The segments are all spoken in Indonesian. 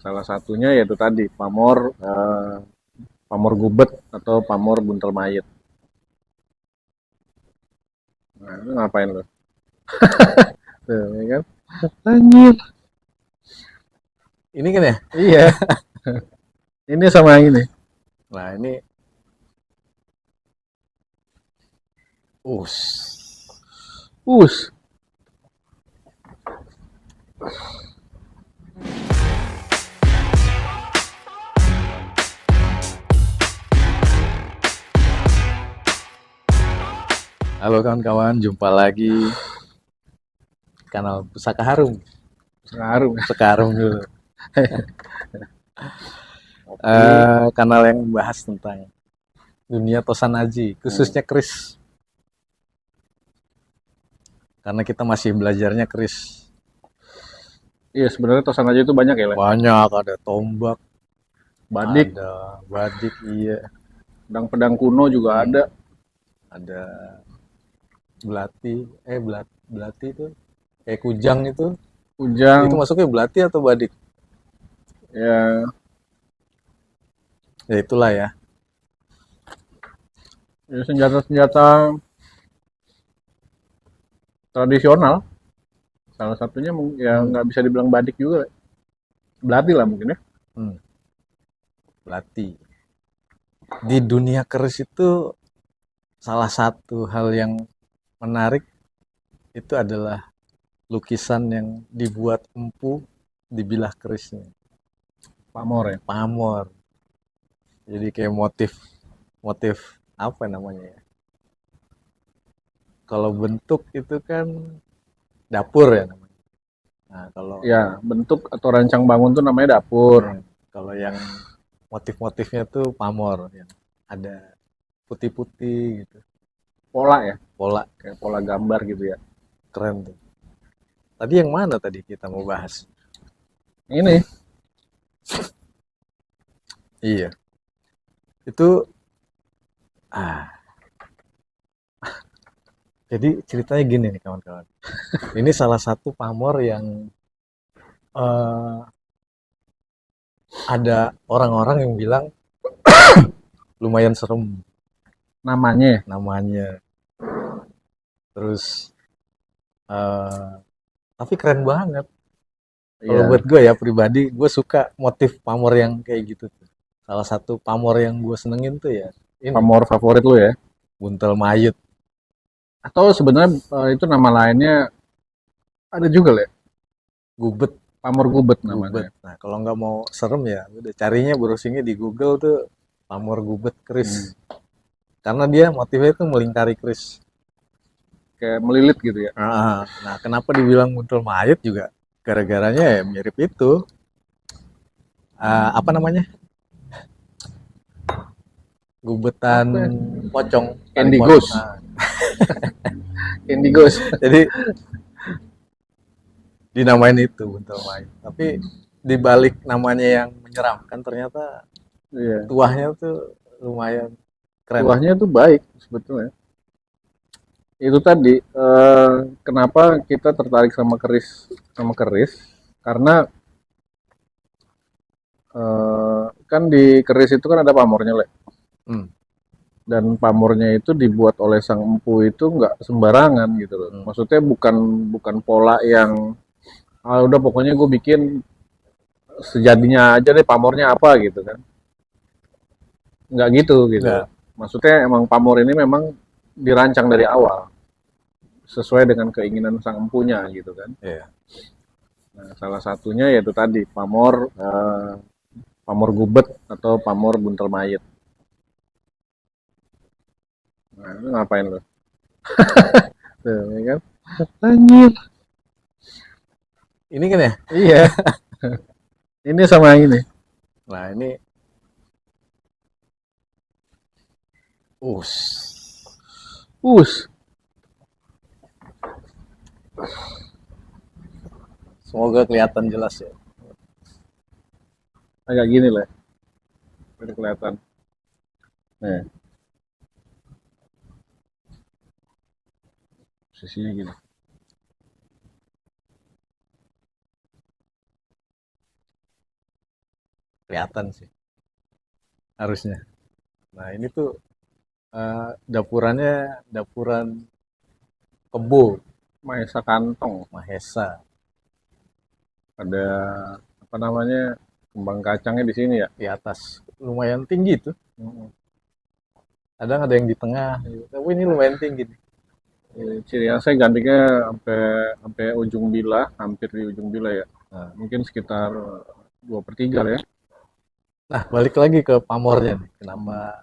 Salah satunya yaitu tadi pamor pamor gubet atau pamor buntel mayit. Nah, itu ngapain lo? Tuh, ya kan? Anjir. Ini kan ya. Iya, ini sama yang ini. Nah ini us. Us. Halo kawan-kawan, jumpa lagi kanal Pusaka Harum. Sekarang. Sekarang dulu. Oke. Kanal yang membahas tentang dunia Tosanaji, Hmm. khususnya Kris. Karena kita masih belajarnya Kris. Iya, sebenarnya tosan aja itu banyak ya, Le. Banyak, ada tombak, Badik, ada badik, iya. pedang-pedang kuno juga Hmm, ada. ada belati, belati itu, kayak kujang itu. Itu Kujang, masuknya belati atau badik? ya, Ya itulah ya. ya senjata-senjata tradisional. Salah satunya ya Hmm, nggak bisa dibilang badik juga, Le. Belati lah mungkin ya. hmm, belati. Di dunia keris itu salah satu hal yang menarik itu adalah lukisan yang dibuat empu di bilah kerisnya. Pamor ya. Pamor. Jadi kayak motif motif apa namanya ya? Kalau bentuk itu kan dapur ya namanya. Nah, kalau Ya, bentuk atau rancang bangun tuh namanya dapur. hmm, kalau yang motif-motifnya tuh pamor yang ada putih-putih gitu. Pola ya, Pola kayak pola gambar gitu ya. keren tuh. Tadi yang mana tadi kita mau bahas? Ini, Iya, itu jadi ceritanya gini nih kawan-kawan. Ini salah satu pamor yang eh, ada orang-orang yang bilang lumayan serem namanya ya. namanya. Terus eh, tapi keren banget. Kalau Iya, buat gue ya pribadi, gue suka motif pamor yang kayak gitu tuh. Salah satu pamor yang gue senengin tuh ya ini pamor favorit lu ya. buntel mayit, Atau sebenarnya itu nama lainnya ada juga Le. gubet, Pamor gubet gubet. namanya. Nah kalau nggak mau serem ya udah carinya browsingnya di Google tuh pamor gubet keris. Hmm. Karena dia motifnya itu melingkari keris. Kayak melilit gitu ya. Nah, kenapa dibilang buntel mayit juga? Gara-garanya ya mirip itu. Apa namanya? Gubetan Apa ya? pocong, taring Candy pocong. Ghost. Candy Ghost. Jadi dinamain itu buntel mayit. Tapi dibalik namanya yang menyeramkan ternyata Iya. tuahnya tuh lumayan keren. Tuahnya tuh baik sebetulnya. Itu tadi kenapa kita tertarik sama keris karena kan di keris itu kan ada pamornya, Le. Hmm, Dan pamornya itu dibuat oleh sang empu itu nggak sembarangan gitu loh. hmm. Maksudnya bukan bukan pola yang ah udah pokoknya gue bikin sejadinya aja deh pamornya apa gitu kan. Nggak gitu gitu. Enggak, Maksudnya emang pamor ini memang dirancang dari awal sesuai dengan keinginan sang empunya gitu kan. ya. Nah, salah satunya yaitu tadi pamor pamor gubet atau pamor buntel mayit. Nah, itu ngapain lo? Tuh, ya kan? Anjir. Ini kan ya. Iya, ini sama yang ini. Nah, ini us. Us, Semoga kelihatan jelas ya. agak gini lah, biar kelihatan. Nih, posisinya gini. kelihatan sih harusnya. Nah ini tuh dapurannya dapuran kebo Mahesa Kantong. Mahesa. Ada apa namanya? Kembang kacangnya di sini ya. Di atas lumayan tinggi tuh. Mm. Kadang ada yang di tengah gitu. Tapi ini lumayan tinggi nih. Ciri khasnya gantingnya sampai sampai ujung bilah, hampir di ujung bilah ya. Nah, Mungkin sekitar 2/3 lah ya. nah, balik lagi ke pamornya nih. Kenapa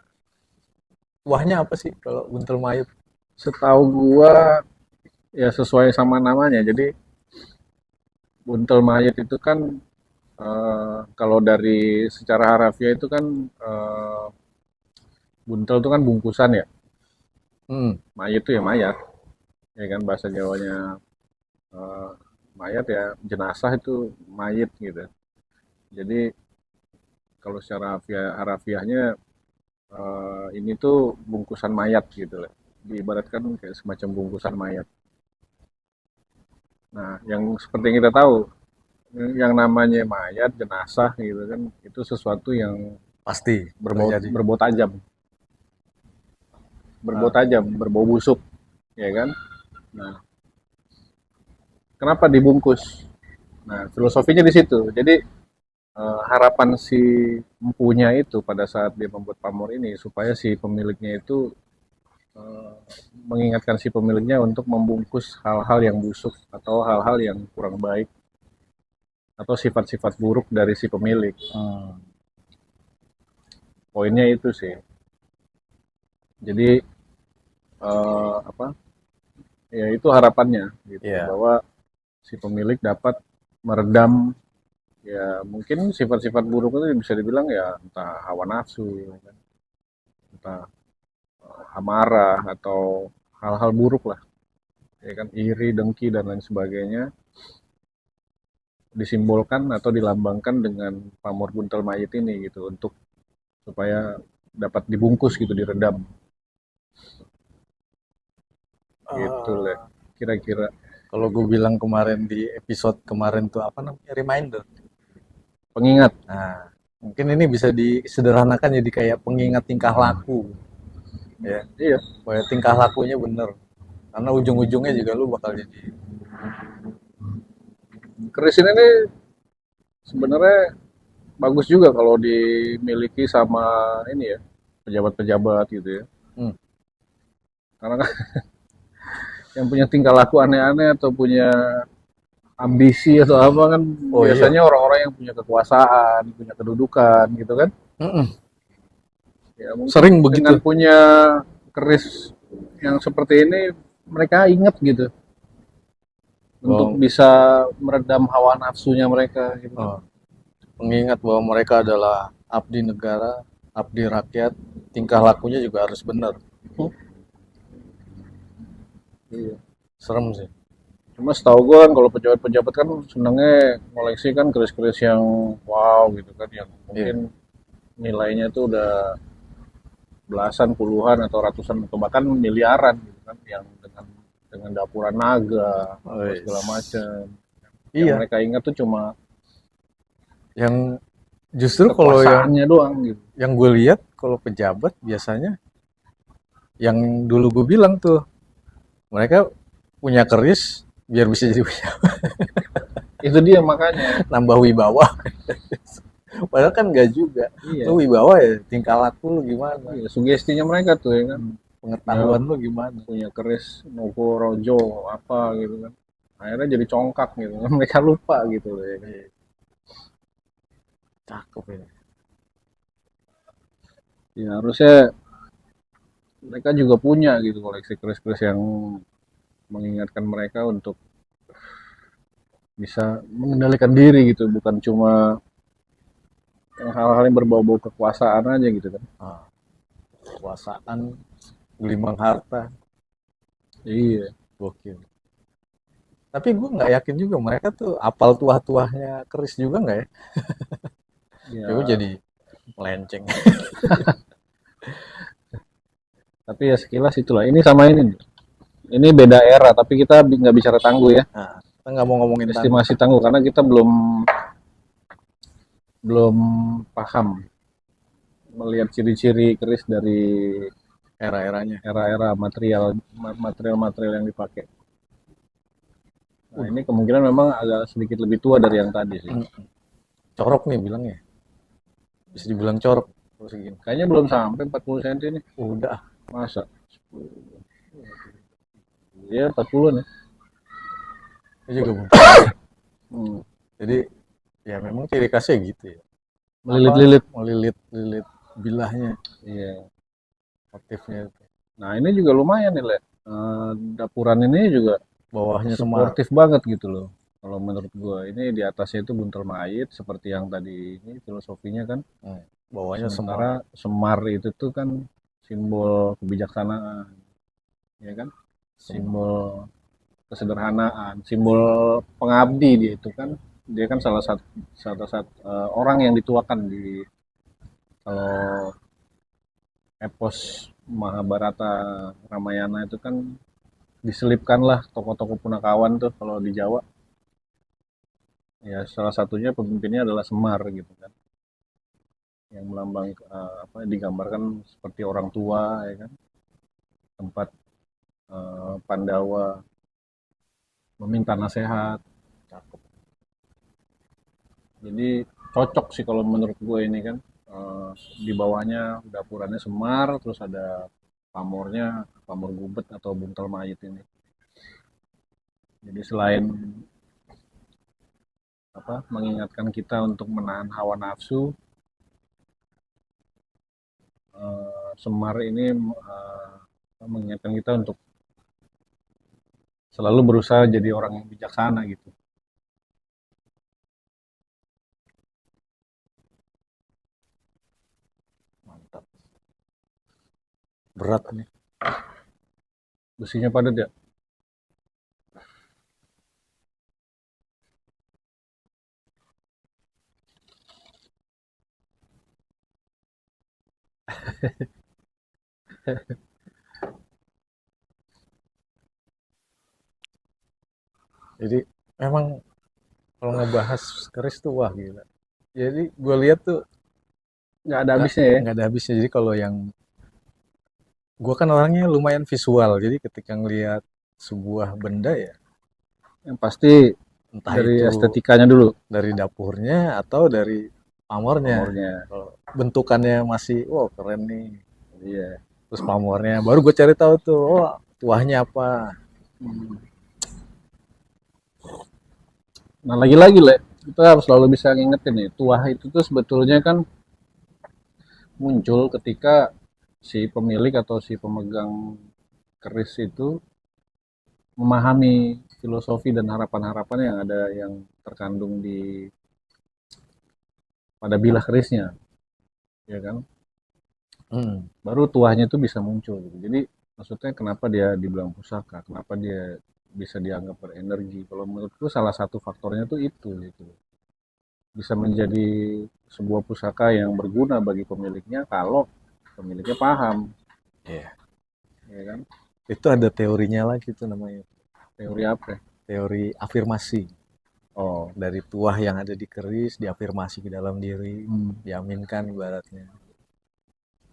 kuahnya apa sih kalau buntel mayit? Setahu gua ya sesuai sama namanya. Jadi buntel mayit itu kan kalau dari secara harafiah itu kan buntel itu kan bungkusan ya. Hmm, Mayit itu ya mayat, ya kan bahasa Jawanya eh, mayat ya jenazah itu mayit gitu. Jadi kalau secara harafiahnya ini tuh bungkusan mayat gitu lah. Diibaratkan kayak semacam bungkusan mayat. Nah, yang seperti yang kita tahu, yang namanya mayat, jenazah gitu kan, itu sesuatu yang pasti berbau terjadi. berbau tajam, Ah, berbau busuk, ya kan? Nah, kenapa dibungkus? Nah, filosofinya di situ. Jadi harapan si empunya itu pada saat dia membuat pamor ini supaya si pemiliknya itu eh, mengingatkan si pemiliknya untuk membungkus hal-hal yang busuk atau hal-hal yang kurang baik atau sifat-sifat buruk dari si pemilik. hmm, Poinnya itu sih. Jadi apa? Ya itu harapannya gitu iya. bahwa si pemilik dapat meredam ya mungkin sifat-sifat buruk itu bisa dibilang ya entah hawa nafsu, ya kan? Entah amarah atau hal-hal buruk lah, ya kan iri, dengki dan lain sebagainya disimbolkan atau dilambangkan dengan pamor buntel mayit ini gitu untuk supaya dapat dibungkus gitu, diredam gitu lah Eh, kira-kira. kalau gue bilang kemarin di episode kemarin tuh apa namanya reminder. Pengingat. Nah, mungkin ini bisa disederhanakan jadi kayak pengingat tingkah laku, ya. Iya, Supaya tingkah lakunya bener. Karena ujung-ujungnya juga lu bakal jadi. keris ini sebenarnya bagus juga kalau dimiliki sama ini ya pejabat-pejabat gitu ya, Hmm. karena kan yang punya tingkah laku aneh-aneh atau punya ambisi atau apa kan Oh iya. biasanya orang-orang yang punya kekuasaan, punya kedudukan gitu kan. Mm-mm. Ya mungkin Sering dengan begitu. punya keris yang seperti ini mereka ingat gitu untuk Bahwa, bisa meredam hawa nafsunya mereka gitu kan. eh, mengingat bahwa mereka adalah abdi negara, abdi rakyat, tingkah lakunya juga harus benar. Iya. Serem sih. Cuma setahu gue kan kalau pejabat-pejabat kan senangnya koleksi kan keris-keris yang wow gitu kan, yang Iya. mungkin nilainya itu udah belasan, puluhan atau ratusan atau bahkan miliaran gitu kan, yang dengan dapuran naga apa segala Wes. macam. Yang Iya. mereka ingat tuh cuma Yang justru kalau kekuasaannya doang gitu. yang gue lihat kalau pejabat biasanya yang dulu gue bilang tuh mereka punya keris biar bisa jadi Itu dia makanya. nambah wibawa. Padahal kan enggak juga. Iya, Lu wibawa ya tingkah laku lu gimana? iya, sugestinya mereka tuh ya kan. Ya, Pengetahuan lu gimana? punya keris Nogo Rojo apa gitu kan. Akhirnya jadi congkak gitu kan. Mereka lupa gitu loh ya kan. Iya, cakep ini. Ya harusnya mereka juga punya gitu koleksi keris-keris yang mengingatkan mereka untuk bisa mengendalikan diri gitu, bukan cuma yang hal-hal yang berbau-bau kekuasaan aja gitu kan. Ah, kekuasaan, gelimang harta, Iya, gokil. Tapi gue nggak yakin juga mereka tuh apal tuah-tuahnya keris juga nggak ya? Ya gue ya jadi melenceng. tapi ya sekilas itulah. Ini sama ini. Ini beda era, tapi kita nggak bicara tangguh ya. Nah, kita nggak mau ngomongin tangguh. Estimasi tangguh karena kita belum belum paham melihat ciri-ciri keris dari Era-eranya. era-era material yang dipakai. Nah, ini kemungkinan memang agak sedikit lebih tua dari yang tadi sih. Corok nih bilangnya. Bisa dibilang corok. Terus segini. Kayaknya belum sampai 40 cm nih. Udah. Masa? Ya 40-an ya. Itu juga belum. Hmm. Jadi ya memang ciri khasnya gitu ya. Melilit-lilit. Melilit-lilit bilahnya, Iya. motifnya itu. Nah, ini juga lumayan nih, Le. Dapuran ini juga Bawahnya semar. suportif banget gitu loh. Kalau menurut gua, ini di atasnya itu buntel mait seperti yang tadi ini filosofinya kan. Bawahnya semar. Sementara semar itu tuh kan simbol kebijaksanaan, ya kan? Simbol kesederhanaan, simbol pengabdi dia itu kan. Dia kan salah satu orang yang dituakan di kalau epos Mahabharata Ramayana itu kan diselipkanlah tokoh-tokoh punakawan tuh kalau di Jawa. Ya salah satunya pemimpinnya adalah Semar gitu kan. Yang melambang apa digambarkan seperti orang tua ya kan. Tempat Pandawa meminta nasihat. Cakep. Jadi cocok sih kalau menurut gue ini kan. Di bawahnya dapurannya Semar, terus ada pamornya, pamor gubet atau buntel mayit ini. Jadi selain apa mengingatkan kita untuk menahan hawa nafsu, Semar ini mengingatkan kita untuk selalu berusaha jadi orang yang bijaksana gitu. Mantap. Berat nih. Besinya padat ya. Jadi memang kalau ngebahas keris tuh wah gila. Jadi gue lihat tuh Nggak ada habisnya ya. nggak ada habisnya. Jadi kalau yang gue kan orangnya lumayan visual. Jadi ketika ngelihat sebuah benda ya, Yang pasti entah dari itu estetikanya dulu, dari dapurnya atau dari pamornya. pamornya. Kalau bentukannya masih, wow keren nih. Iya. Terus pamornya, baru gue cari tahu tuh, oh tuahnya apa. Hmm. Nah lagi-lagi Le, kita harus selalu bisa ngingetin nih, tuah itu tuh sebetulnya kan muncul ketika si pemilik atau si pemegang keris itu memahami filosofi dan harapan-harapan yang ada yang terkandung di pada bilah kerisnya, ya kan? Baru tuahnya itu bisa muncul gitu. Jadi maksudnya kenapa dia dibilang pusaka, kenapa dia bisa dianggap berenergi? Kalau menurutku salah satu faktornya tuh itu gitu. Bisa menjadi sebuah pusaka yang berguna bagi pemiliknya kalau pemiliknya paham, Iya. ya kan? Itu ada teorinya lagi tuh namanya. Teori apa ya? Teori afirmasi. Oh, Dari tuah yang ada di keris, diafirmasi ke dalam diri, hmm, diaminkan ibaratnya.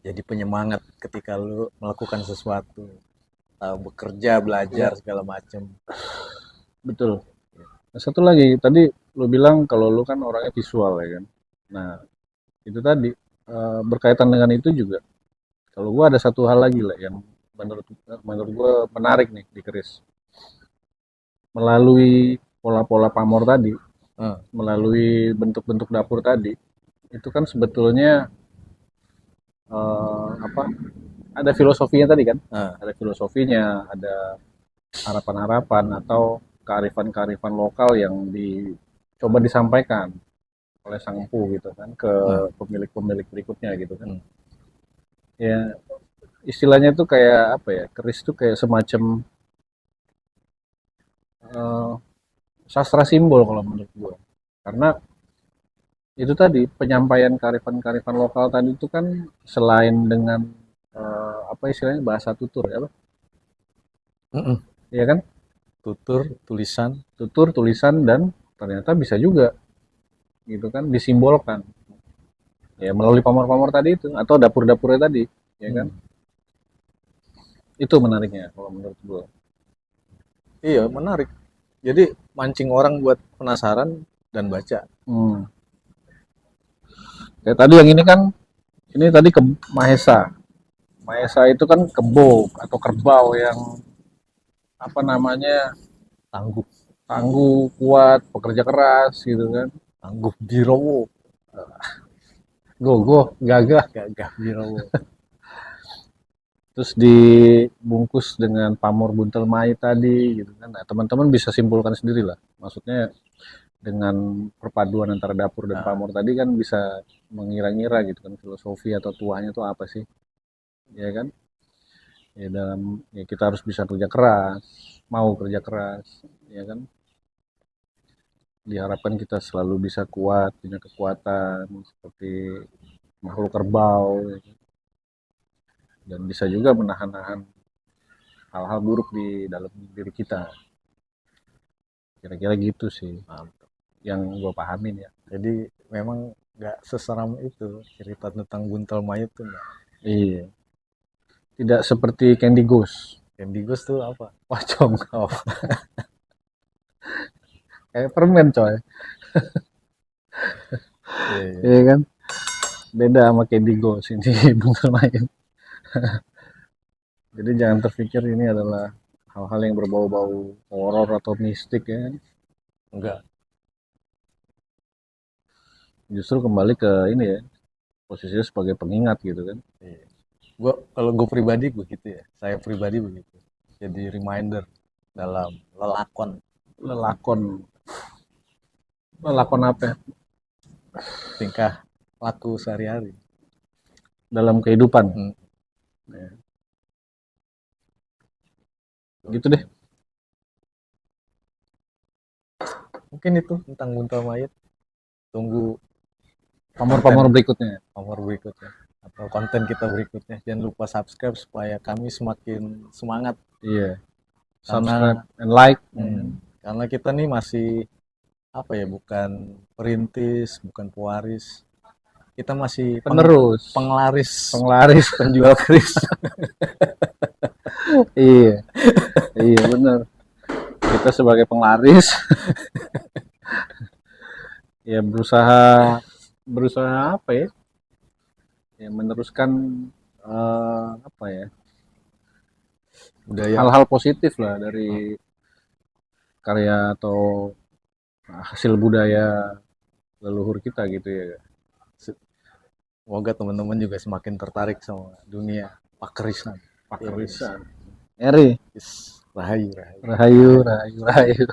Jadi penyemangat ketika lu melakukan sesuatu. Tahu bekerja, belajar, ya segala macam. betul. Nah, satu lagi, tadi lu bilang kalau lu kan orangnya visual ya kan. Nah, itu tadi berkaitan dengan itu juga. Kalau gua ada satu hal lagi lah yang menurut menurut gua menarik nih di keris. Melalui pola-pola pamor tadi, melalui bentuk-bentuk dapur tadi, itu kan sebetulnya apa? Ada filosofinya tadi kan? Ada filosofinya, ada harapan-harapan atau kearifan-kearifan lokal yang dicoba disampaikan oleh sang empu gitu kan ke pemilik-pemilik berikutnya gitu kan. Ya istilahnya tuh kayak apa ya? Keris tuh kayak semacam eh, sastra simbol kalau menurut gua. Karena itu tadi penyampaian kearifan-kearifan lokal tadi itu kan selain dengan apa istilahnya bahasa tutur ya apa? Iya kan? Tutur, tulisan. Tutur, tulisan dan ternyata bisa juga gitu kan disimbolkan. Ya melalui pamor-pamor tadi itu atau dapur-dapurnya tadi, ya kan? Itu menariknya kalau menurut gua. Iya, menarik. Jadi mancing orang buat penasaran dan baca. Hmm. Kayak tadi yang ini kan, ini tadi ke Mahesa. Mahesa itu kan kebo atau kerbau yang apa namanya, Tangguh, tangguh, kuat, pekerja keras gitu kan. tangguh Birowo, Gogoh, gagah. gagah Birowo. Terus dibungkus dengan pamor buntel mai tadi gitu kan. Nah, teman-teman bisa simpulkan sendiri lah. Maksudnya dengan perpaduan antara dapur dan Nah, pamor tadi kan bisa mengira-ngira gitu kan filosofi atau tuahnya itu apa sih? Ya kan? Ya dalam ya kita harus bisa kerja keras, mau kerja keras, ya kan? Diharapkan kita selalu bisa kuat, punya kekuatan seperti makhluk kerbau ya kan? Dan bisa juga menahan-nahan hal-hal buruk di dalam diri kita. Kira-kira gitu sih mantap. yang gue pahamin ya. Jadi memang nggak seseram itu cerita tentang buntel mayat tuh nggak. Iya, tidak seperti Candy Ghost. Candy Ghost tuh apa? Pocong, Oh, kayak permen coy. iya, iya. Iya kan? Beda sama Candy Ghost ini bunga lain. Jadi jangan terpikir ini adalah hal-hal yang berbau-bau horor atau mistik ya kan. Enggak. Justru kembali ke ini ya, posisinya sebagai pengingat gitu kan. Iya. Kalau gue pribadi begitu ya. Saya pribadi begitu. Jadi reminder dalam lelakon, Lelakon, lelakon apa ya? tingkah laku sehari-hari. Dalam kehidupan. Hmm. Ya, gitu deh. Mungkin itu tentang buntel mayat. Tunggu Pamor-pamor berikutnya. nomor berikutnya atau konten kita berikutnya. Jangan lupa subscribe supaya kami semakin semangat Iya. karena Subscribe and like. karena kita nih masih apa ya, bukan perintis, bukan pewaris. Kita masih Penerus. penglaris, Penglaris. penjual keris. Iya. Iya benar. Kita sebagai penglaris ya berusaha berusaha apa ya? Ya meneruskan apa ya? Budaya. Hal-hal positif lah dari karya atau hasil budaya leluhur kita gitu ya. Semoga teman-teman juga semakin tertarik sama dunia pakerisan. Pakerisan. Eri, Yes. Rahayu, rahayu. rahayu, rahayu, rahayu.